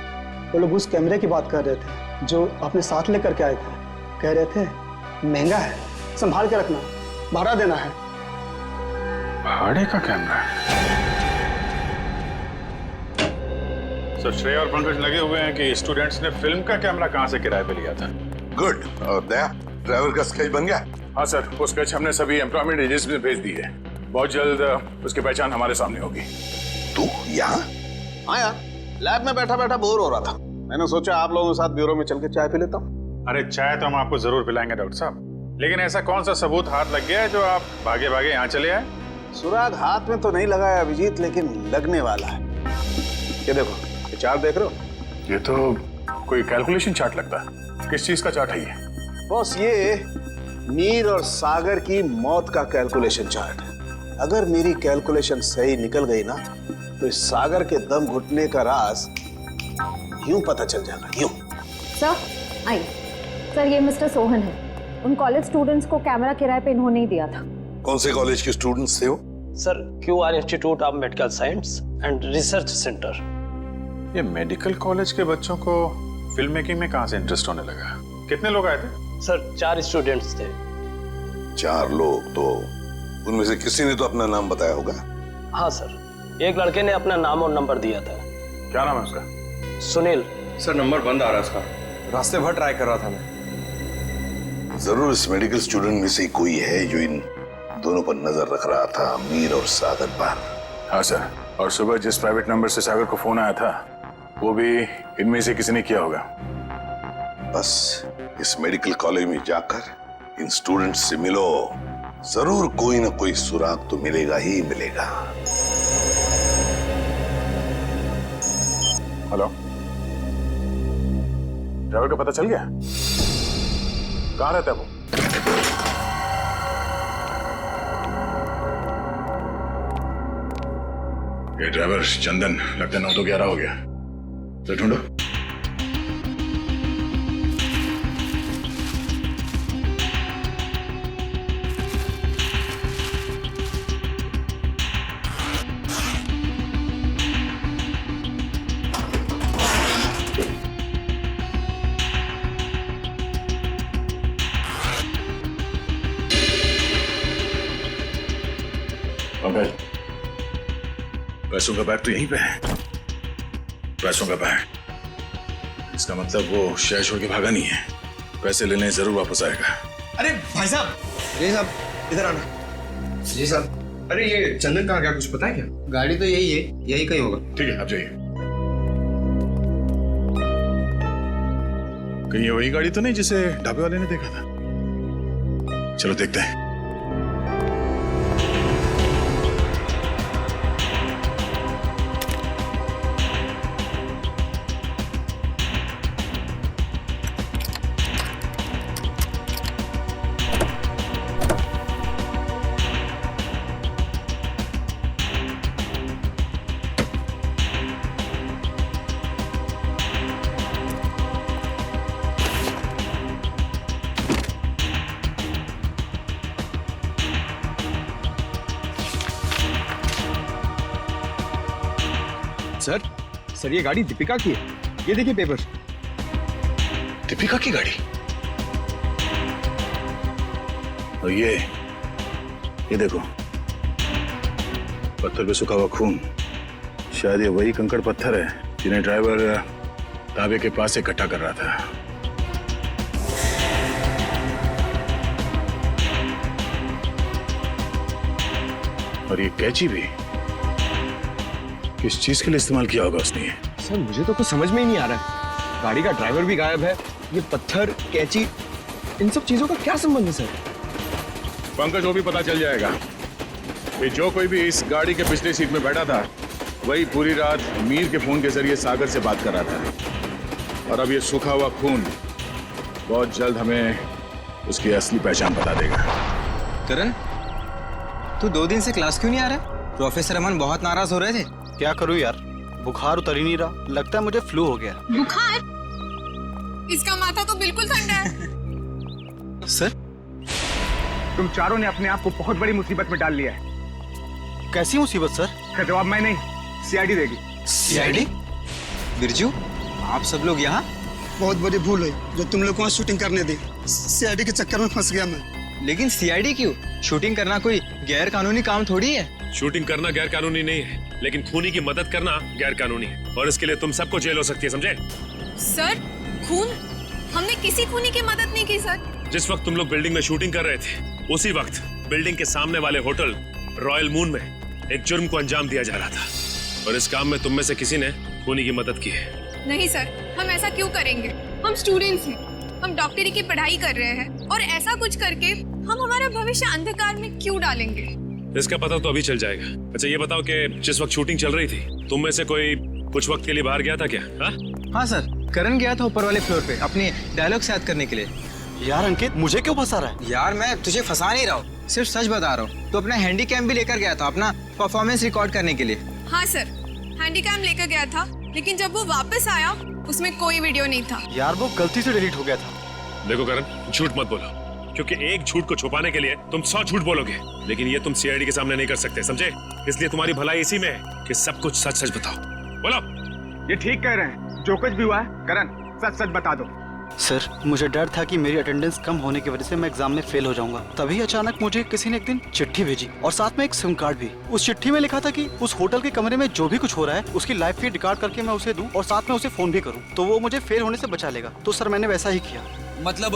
वो लोग उस कैमरे की बात कर रहे थे जो अपने साथ लेकर के आए थे। कह रहे थे महंगा है, संभाल के रखना, भाड़ा देना है। भाड़े का कैमरा? सर श्रेया और पंकज लगे हुए हैं कि स्टूडेंट्स ने फिल्म का कैमरा कहां से किराए पे लिया था। गुड। और दया, ड्राइवर का स्केच बन गया? हाँ सर, वो स्केच हमने सभी एम्प्लॉयमेंट एजेंसी में भेज दी है। बहुत जल्द उसकी पहचान हमारे सामने होगी। तू यहाँ? हाँ यार, लैब में बैठा बैठा बोर हो रहा था, मैंने सोचा आप लोगों के साथ ब्यूरो में चल के चाय पी लेता हूँ। अरे चाय तो हम आपको जरूर पिलाएंगे डॉक्टर साहब, लेकिन ऐसा कौन सा सबूत हाथ लग गया है जो आप भागे भागे यहाँ चले आए? सुराग हाथ में तो नहीं लगा है अभिजीत, लेकिन लगने वाला है। ये देखो, ये चार्ट देख रहे हो? ये तो कोई कैलकुलेशन चार्ट लगता है। किस चीज का चार्ट है ये? बॉस, ये मीर और सागर की मौत का कैलकुलेशन चार्ट है। अगर मेरी कैलकुलेशन सही निकल गई ना, तो इस सागर के दम घुटने का राज यूं पता चल जाएगा, यूं। सर आइए। सर ये मिस्टर सोहन है, उन कॉलेज स्टूडेंट्स को कैमरा किराए पे इन्होंने ही दिया था। कौन से कॉलेज के स्टूडेंट्स थे वो? Sir QR institute of medical science and research centre. ये मेडिकल कॉलेज के बच्चों को फिल्म मेकिंग में कहां से इंटरेस्ट होने लगा? कितने लोग आए थे? सर 4 स्टूडेंट्स थे। 4 लोग? तो उनमें से किसी ने तो अपना नाम बताया होगा। हाँ सर, एक लड़के ने अपना नाम और नंबर दिया था। क्या नाम है उसका? सुनील। सर नंबर बंद आ रहा है उसका, रास्ते भर ट्राई कर रहा था मैं। जरूर इस मेडिकल स्टूडेंट में से कोई है जो इन दोनों पर नजर रख रहा था, मीर और सागर पर। हाँ सर, और सुबह जिस प्राइवेट नंबर से सागर को फोन आया था वो भी इनमें से किसी ने किया होगा। बस इस मेडिकल कॉलेज में जाकर इन स्टूडेंट्स से मिलो, जरूर कोई ना कोई सुराग तो मिलेगा ही मिलेगा। हेलो, ड्राइवर का पता चल गया? कहाँ रहता है वो? ये ड्राइवर चंदन, लगता है 9 तो 11 हो गया। तो ढूंढो। पंकज, पैसों का बैग तो यहीं पे है। पैसों का बैग, इसका मतलब वो शहर छोड़ के भागा नहीं है। पैसे लेने जरूर वापस आएगा। अरे भाई साहब, जी साहब इधर आना। जी साहब। अरे ये चंदन कहाँ गया, कुछ पता है क्या? गाड़ी तो यही है, यही कहीं होगा। ठीक है, आप जाइए। कहीं ये वही गाड़ी तो नहीं जिसे ढाबे वाले ने देखा था? चलो देखते हैं। सर ये गाड़ी दीपिका की है, ये देखिए पेपर। दीपिका की गाड़ी? और ये देखो, पत्थर पे सूखा हुआ खून, शायद ये वही कंकड़ पत्थर है जिन्हें ड्राइवर ढाबे के पास इकट्ठा कर रहा था। और ये कैंची भी किस चीज के लिए इस्तेमाल किया होगा उसने? सर मुझे तो कुछ समझ में ही नहीं आ रहा है। गाड़ी का ड्राइवर भी गायब है, ये पत्थर, कैंची, इन सब चीजों का क्या संबंध है सर? पंकज, वो भी पता चल जाएगा कि जो कोई भी इस गाड़ी के पिछले सीट में बैठा था वही पूरी रात मीर के फोन के जरिए सागर से बात कर रहा था। और अब ये सूखा हुआ खून बहुत जल्द हमें उसकी असली पहचान बता देगा। करण, तू 2 दिन से क्लास क्यों नहीं आ रहा? प्रोफेसर अमन बहुत नाराज हो रहे थे। क्या करूं यार, बुखार उतर ही नहीं रहा, लगता है मुझे फ्लू हो गया। बुखार? इसका माथा तो बिल्कुल ठंडा है। सर, तुम चारों ने अपने आप को बहुत बड़ी मुसीबत में डाल लिया है। कैसी मुसीबत सर? का जवाब मैं नहीं, सीआईडी देगी। सीआईडी? बिरजू, आप सब लोग यहाँ? बहुत बड़ी भूल है जो तुम लोग को शूटिंग करने दी। सीआईडी के चक्कर में फंस गया मैं। लेकिन सीआईडी क्यों? शूटिंग करना कोई गैर कानूनी काम थोड़ी है। शूटिंग करना गैर कानूनी नहीं है, लेकिन खूनी की मदद करना गैर कानूनी है, और इसके लिए तुम सबको जेल हो सकती है, समझे? सर, खून? हमने किसी खूनी की मदद नहीं की सर। जिस वक्त तुम लोग बिल्डिंग में शूटिंग कर रहे थे, उसी वक्त बिल्डिंग के सामने वाले होटल रॉयल मून में एक जुर्म को अंजाम दिया जा रहा था, और इस काम में तुम में से किसी ने खूनी की मदद की है। नहीं सर, हम ऐसा क्यों करेंगे? हम स्टूडेंट्स हैं, हम डॉक्टरी की पढ़ाई कर रहे हैं, और ऐसा कुछ करके हम हमारा भविष्य अंधकार में क्यों डालेंगे? इसका पता तो अभी चल जाएगा। अच्छा ये बताओ कि जिस वक्त शूटिंग चल रही थी, तुम में से कोई कुछ वक्त के लिए बाहर गया था क्या? हाँ सर, करण गया था ऊपर वाले फ्लोर पे अपने डायलॉग याद करने के लिए। यार अंकित, मुझे क्यों फंसा रहा है? यार मैं तुझे फंसा नहीं रहा हूँ, सिर्फ सच बता रहा हूँ। तो अपना हैंडीकैम भी लेकर गया था अपना परफॉर्मेंस रिकॉर्ड करने के लिए। हाँ सर, हैंडीकैम लेकर गया था, लेकिन जब वो वापस आया उसमें कोई वीडियो नहीं था। यार वो गलती से डिलीट हो गया था। देखो करण, झूठ मत बोलो, क्योंकि एक झूठ को छुपाने के लिए तुम 100 झूठ बोलोगे, लेकिन ये तुम सीआईडी के सामने नहीं कर सकते, समझे? इसलिए तुम्हारी भलाई इसी में है कि सब कुछ सच सच बताओ। बोलो। ये ठीक कह रहे हैं, जो कुछ भी हुआ है करण सच सच बता दो। सर, मुझे डर था कि मेरी अटेंडेंस कम होने की वजह से मैं एग्जाम में फेल हो जाऊंगा। तभी अचानक मुझे किसी ने एक दिन चिट्ठी भेजी, और साथ में एक सिम कार्ड भी। उस चिट्ठी में लिखा था कि उस होटल के कमरे में जो भी कुछ हो रहा है उसकी लाइव फीड रिकॉर्ड करके मैं उसे दूं, और साथ में उसे फोन भी करूं, तो वो मुझे फेल होने से बचा लेगा। तो सर मैंने वैसा ही किया। मतलब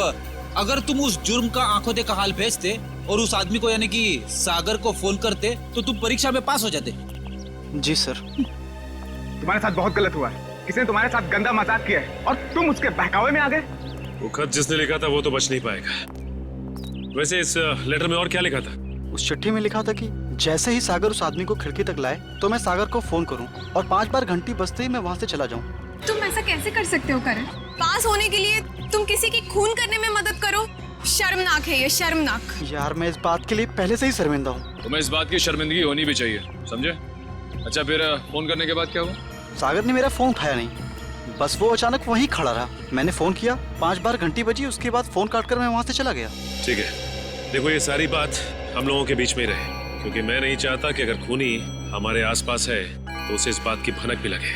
अगर तुम उस जुर्म का आंखों देखा हाल भेजते और उस आदमी को यानी कि सागर को फोन करते, तो तुम परीक्षा में पास हो जाते। जी सर। तुम्हारे साथ बहुत गलत हुआ है, किसी ने तुम्हारे साथ गंदा मजाक किया है और तुम उसके बहकावे में आ गए। वो खत जिसने लिखा था वो तो बच नहीं पाएगा। वैसे इस लेटर में और क्या लिखा था? उस चिट्ठी में लिखा था कि जैसे ही सागर उस आदमी को खिड़की तक लाए तो मैं सागर को फोन करूं, और 5 बार घंटी बजते ही मैं वहां से चला जाऊं। तुम ऐसा कैसे कर सकते हो करण? पास होने के लिए तुम किसी की खून करने में मदद करो? शर्मनाक है ये, शर्मनाक। यार मैं इस बात के लिए पहले से ही शर्मिंदा हूँ। तुम्हें इस बात की शर्मिंदगी होनी भी चाहिए, समझे? अच्छा फिर फोन करने के बाद क्या हुआ? सागर ने मेरा फोन उठाया नहीं, बस वो अचानक वहीं खड़ा रहा। मैंने फोन किया, 5 बार घंटी बजी, उसके बाद फोन काटकर मैं वहां से चला गया। ठीक है, देखो ये सारी बात हम लोगों के बीच में ही रहे, क्योंकि मैं नहीं चाहता कि अगर खूनी हमारे आसपास है तो उसे इस बात की भनक भी लगे।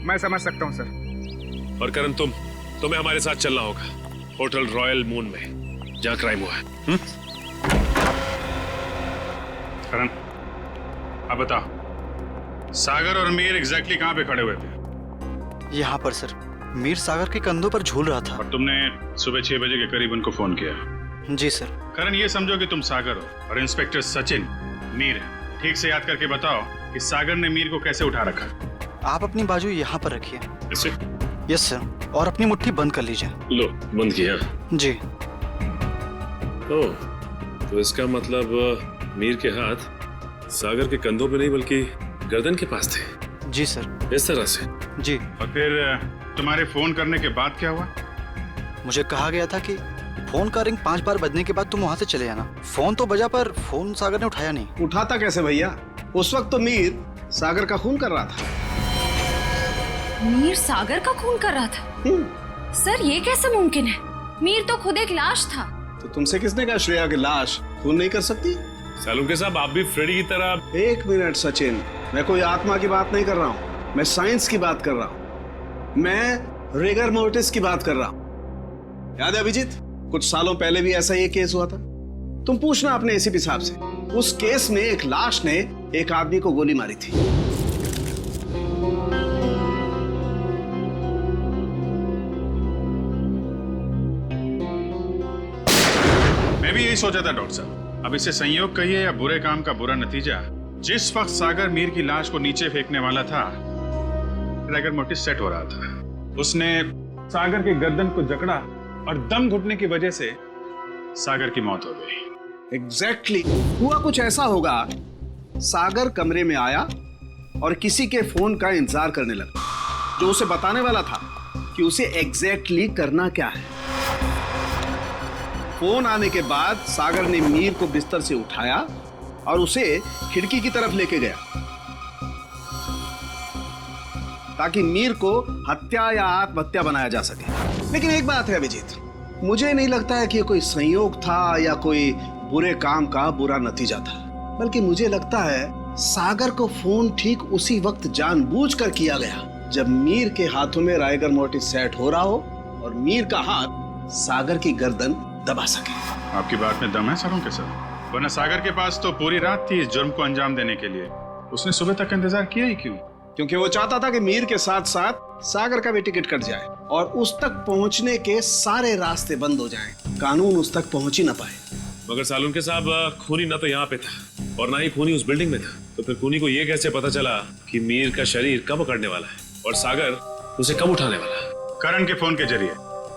मैं समझ सकता हूँ सर। और करण, तुम्हें हमारे साथ चलना होगा होटल रॉयल मून में, जहाँ क्राइम हुआ है। करण, अब बताओ, सागर और मीर एग्जैक्टली कहाँ पे खड़े हुए थे? यहाँ पर सर। मीर सागर के कंधों पर झूल रहा था। और तुमने सुबह 6 बजे के करीब उनको फोन किया? जी सर। करण, ये समझो कि तुम सागर हो और इंस्पेक्टर सचिन मीर है। ठीक से याद करके बताओ कि सागर ने मीर को कैसे उठा रखा? आप अपनी बाजू यहाँ पर रखिए। इसे? यस सर, और अपनी मुट्ठी बंद कर लीजिए। लो, बंद किया? जी। ओह, तो इसका मतलब मीर के हाथ सागर के कंधों पे नहीं बल्कि गर्दन के पास थे। जी सर। इस तरह से? जी। और फिर तुम्हारे फोन करने के बाद क्या हुआ? मुझे कहा गया था कि फोन का रिंग 5 बार बजने के बाद तुम वहाँ से चले जाना। फोन तो बजा पर फोन सागर ने उठाया नहीं। उठाता कैसे भैया? उस वक्त तो मीर सागर का खून कर रहा था। मीर सागर का खून कर रहा था? सर ये कैसे मुमकिन है? मीर तो खुद एक लाश था। तो तुमसे किसने कहा श्रेया की लाश खून नहीं कर सकती? सालुंके साहब, आप भी फ्रेडी की तरह। 1 मिनट सचिन, मैं कोई आत्मा की बात नहीं कर रहा हूँ, मैं साइंस की बात कर रहा हूँ। मैं रिगर मोर्टिस की बात कर रहा हूँ। याद है अभिजीत, कुछ सालों पहले भी ऐसा ही केस हुआ था। तुम पूछना अपने एसीपी साहब से। उस केस में एक लाश ने एक आदमी को गोली मारी थी। मैं भी यही सोचा था डॉक्टर साहब। अब इसे संयोग कहिए या बुरे काम का बुरा नतीजा, जिस वक्त सागर मीर की लाश को नीचे फेंकने वाला था, रैगर मोटिस सेट हो रहा था। उसने सागर के गर्दन को जकड़ा और दम घुटने की वजह से सागर की मौत हो गई। एग्जैक्टली हुआ कुछ ऐसा होगा, सागर कमरे में आया और किसी के फोन का इंतजार करने लगा, जो उसे बताने वाला था कि उसे एग्जैक्टली करना क्या है। फोन आने के बाद सागर ने मीर को बिस्तर से उठाया और उसे खिड़की की तरफ लेके गया ताकि मीर को हत्या या आत्महत्या बनाया जा सके। लेकिन एक बात है अभिजीत, मुझे नहीं लगता है कि ये कोई संयोग था या कोई बुरे काम का बुरा नतीजा था, बल्कि मुझे लगता है सागर को फोन ठीक उसी वक्त जानबूझकर किया गया जब मीर के हाथों में राइगर मोर्टिस सेट हो रहा हो और मीर का हाथ सागर की गर्दन दबा सके। आपकी बात में दम है सरों के सर, वरना सागर के पास तो पूरी रात थी इस जुर्म को अंजाम देने के लिए। उसने सुबह तक इंतजार किया ही क्यों? क्योंकि वो चाहता था कि मीर के साथ साथ सागर का भी टिकट कट जाए और उस तक पहुंचने के सारे रास्ते बंद हो जाएं, कानून उस तक पहुंच ही ना पाए। मगर सालुंके साहब, खूनी ना तो यहाँ पे था और ना ही खूनी उस बिल्डिंग में था, तो फिर खूनी को ये कैसे पता चला कि मीर का शरीर कब पकड़ने वाला है और सागर उसे कब उठाने वाला है? करण के फोन के जरिए।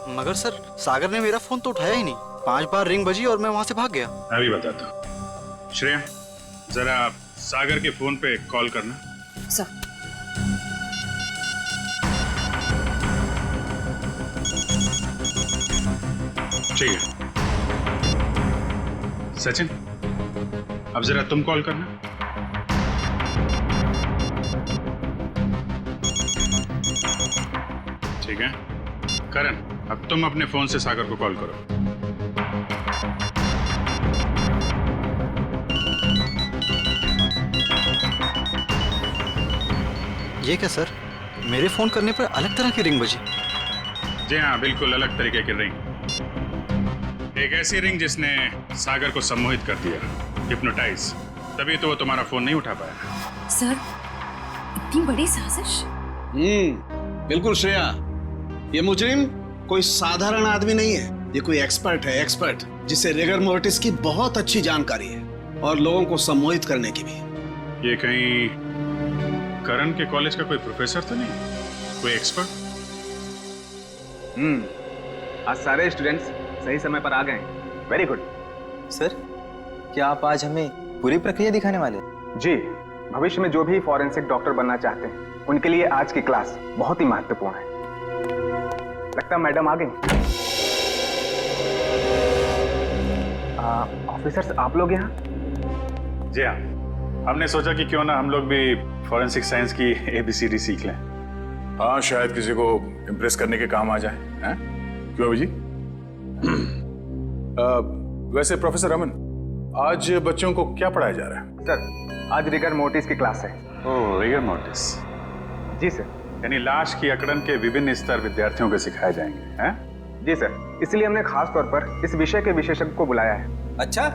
मगर सर, सागर ने मेरा फोन तो उठाया ही नहीं। 5 बार रिंग बजी और मैं वहां से भाग गया। मैं भी बताता हूँ। श्रेया, जरा सागर के फोन पे कॉल करना। सर। ठीक है। सचिन, अब जरा तुम कॉल करना। ठीक है। करण, अब तुम अपने फोन से सागर को कॉल करो। ये क्या सर, मेरे फोन करने पर अलग तरह की रिंग बजी? जी हाँ, बिल्कुल अलग तरीके की रिंग। एक ऐसी रिंग जिसने सागर को सम्मोहित कर दिया, हिप्नोटाइज। तभी तो वो तुम्हारा फोन नहीं उठा पाया। सर, इतनी बड़ी साजिश? बिल्कुल श्रेया, ये मुजरिम कोई साधारण आदमी नहीं है, ये कोई एक्सपर्ट है, एक्सपर्ट जिसे रिगर मोर्टिस की बहुत अच्छी जानकारी है और लोगों को सम्मोहित करने की भी। ये कहीं करण के कॉलेज का कोई प्रोफेसर तो नहीं, कोई एक्सपर्ट? आज सारे स्टूडेंट्स सही समय पर आ गए। Very good. सर, क्या आप आज हमें पूरी प्रक्रिया दिखाने वाले हैं? जी, भविष्य में जो भी फॉरेंसिक डॉक्टर बनना चाहते हैं उनके लिए आज की क्लास बहुत ही महत्वपूर्ण है। लगता है मैडम आ गई। ऑफिसर्स, आप लोग यहाँ? जी हाँ, हमने सोचा कि क्यों ना हम लोग भी फॉरेंसिक साइंस की ABCD सीख लें। हाँ, शायद किसी को इम्प्रेस करने के काम आ जाए। हैं? क्यों अभी जी? वैसे प्रोफेसर रमन, आज बच्चों को क्या पढ़ाया जा रहा है? सर, आज रिगर मोर्टिस की क्लास है। ओह, रिगर मोर्टिस। जी सर। यानी लाश की अकड़न के विभिन्न स्तर विद्यार्थियों को सिखाए जाएंगे, हैं? जी सर, इसलिए हमने खास तौर पर इस विषय के विशेषज्ञ को बुलाया है। अच्छा,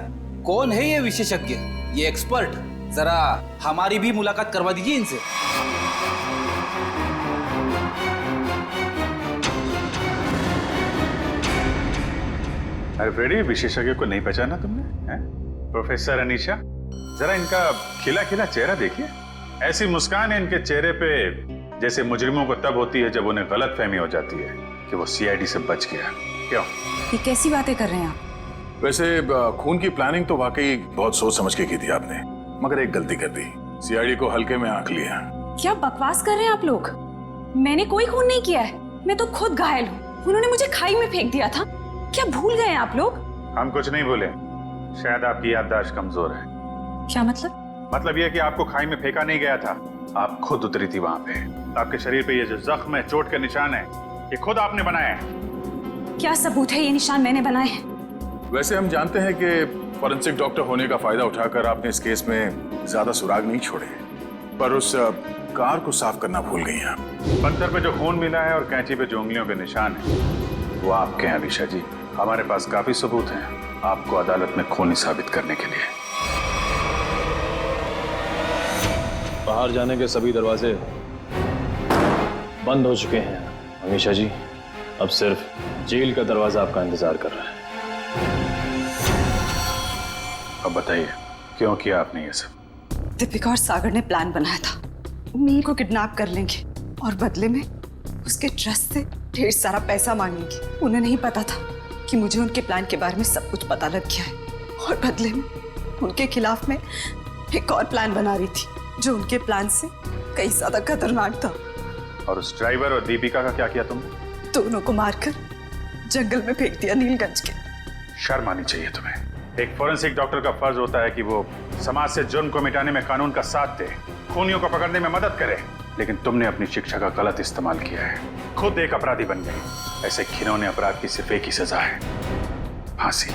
कौन है ये विशेषज्ञ, ये एक्सपर्ट? जरा हमारी भी मुलाकात करवा दीजिए इनसे। अरे फ्रेडी, विशेषज्ञ को नहीं पहचाना तुमने? हैं? प्रोफेसर अनीशा, जरा इनका खिला खिला चेहरा देखिए। ऐसी मुस्कान है इनके चेहरे पे जैसे मुजरिमों को तब होती है जब उन्हें गलतफहमी हो जाती है कि वो CID से बच गया। क्यों? ये कैसी बातें कर रहे हैं आप? वैसे खून की प्लानिंग तो वाकई बहुत सोच समझ के की थी आपने, मगर एक गलती कर दी, CID को हल्के में आंक लिया। क्या बकवास कर रहे हैं आप लोग? मैंने कोई खून नहीं किया है, मैं तो खुद घायल हूँ। उन्होंने मुझे खाई में फेंक दिया था। क्या भूल गए आप लोग? हम कुछ नहीं भूले, शायद आपकी याददाश्त कमजोर है। क्या मतलब? मतलब यह कि आपको खाई में फेंका नहीं गया था, आप खुद उतरी थी वहां पे। आपके शरीर पे ये जो जख्म है, चोट के निशान है, ये खुद आपने बनाए हैं। क्या सबूत है ये निशान मैंने बनाए हैं? वैसे हम जानते हैं कि फॉरेंसिक डॉक्टर होने का फायदा उठाकर आपने इस केस में ज्यादा सुराग नहीं छोड़े, पर उस कार को साफ करना भूल गई हैं। पत्थर पे जो खून मिला है और कैंची पे जो उंगलियों के निशान है, वो आपके हैं अनीशा जी। हमारे पास काफी सबूत हैं आपको अदालत में खूनी साबित करने के लिए। बाहर जाने के सभी दरवाजे बंद हो चुके हैं अमीशा जी। अब सिर्फ जेल का दरवाजा आपका इंतजार कर रहा है। अब बताइए क्यों किया आपने ये सब? दीपिका और सागर ने प्लान बनाया था मीर को किडनैप कर लेंगे और बदले में उसके ट्रस्ट से ढेर सारा पैसा मांगेंगे। उन्हें नहीं पता था कि मुझे उनके प्लान के बारे में सब कुछ पता लग गया है और बदले में उनके खिलाफ मैं एक और प्लान बना रही थी जो उनके प्लान से कई ज्यादा खतरनाक था। और उस ड्राइवर और दीपिका का क्या किया तुमने? दोनों को मारकर जंगल में फेंक दिया नीलगंज के। शर्म आनी चाहिए तुम्हें। एक फोरेंसिक डॉक्टर का फर्ज होता है कि वो समाज से जुर्म को मिटाने में कानून का साथ दे, खूनियों को पकड़ने में मदद करे, लेकिन तुमने अपनी शिक्षा का गलत इस्तेमाल किया है। खुद एक अपराधी बन गए। ऐसे घिनौने अपराध की सिर्फ एक ही सजा है, फांसी।